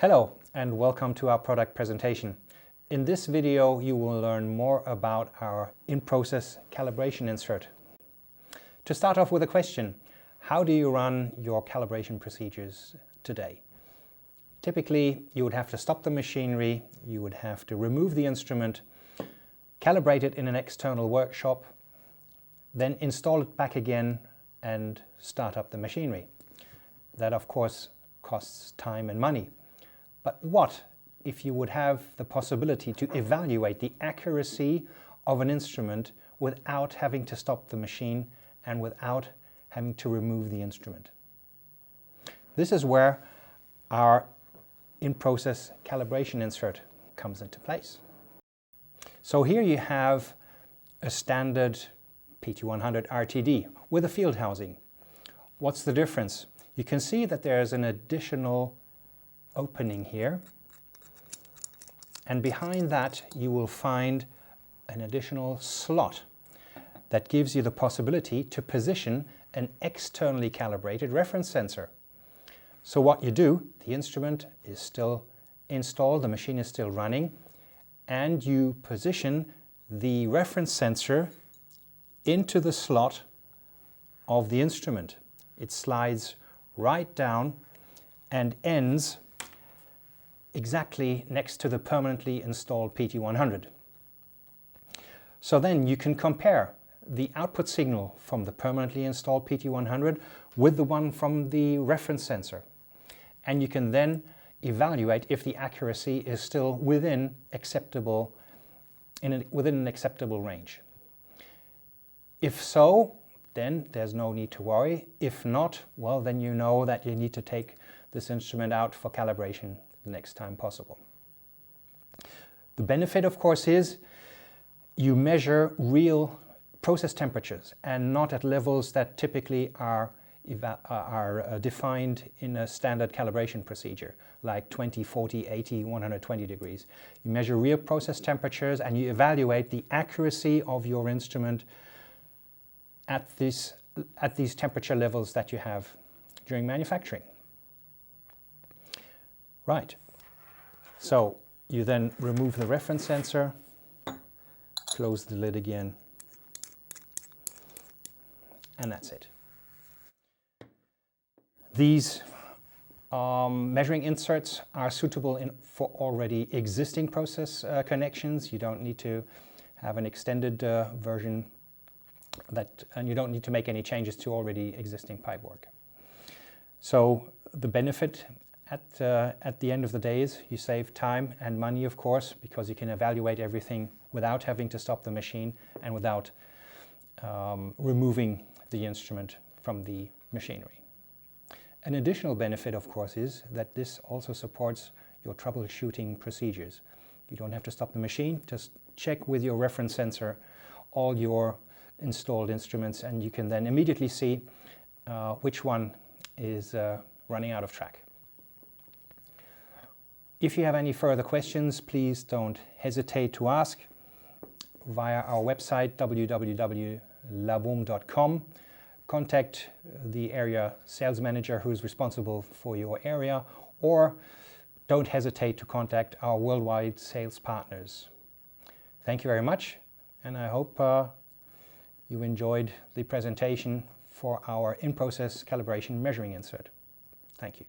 Hello and welcome to our product presentation. In this video you will learn more about our in-process calibration insert. To start off with a question, how do you run your calibration procedures today? Typically you would have to stop the machinery, you would have to remove the instrument, calibrate it in an external workshop, then install it back again and start up the machinery. That of course costs time and money. But what if you would have the possibility to evaluate the accuracy of an instrument without having to stop the machine and without having to remove the instrument? This is where our in-process calibration insert comes into place. So here you have a standard PT100 RTD with a field housing. What's the difference? You can see that there's an additional opening here, and behind that you will find an additional slot that gives you the possibility to position an externally calibrated reference sensor. So what you do, the instrument is still installed, the machine is still running, and you position the reference sensor into the slot of the instrument. It slides right down and ends exactly next to the permanently installed PT100. So then you can compare the output signal from the permanently installed PT100 with the one from the reference sensor. And you can then evaluate if the accuracy is still within an acceptable range. If so, then there's no need to worry. If not, well, then you know that you need to take this instrument out for calibration the next time possible. The benefit, of course, is you measure real process temperatures and not at levels that typically are defined in a standard calibration procedure, like 20, 40, 80, 120 degrees. You measure real process temperatures and you evaluate the accuracy of your instrument at these temperature levels that you have during manufacturing. Right, so you then remove the reference sensor, close the lid again, and that's it. These measuring inserts are suitable for already existing process connections. You don't need to have an extended version and you don't need to make any changes to already existing pipework. So the benefit at the end of the day is you save time and money, of course, because you can evaluate everything without having to stop the machine and without removing the instrument from the machinery. An additional benefit, of course, is that this also supports your troubleshooting procedures. You don't have to stop the machine, just check with your reference sensor all your installed instruments and you can then immediately see which one is running out of track. If you have any further questions, please don't hesitate to ask via our website www.labom.com. Contact the area sales manager who is responsible for your area, or don't hesitate to contact our worldwide sales partners. Thank you very much, and I hope you enjoyed the presentation for our in-process calibration measuring insert. Thank you.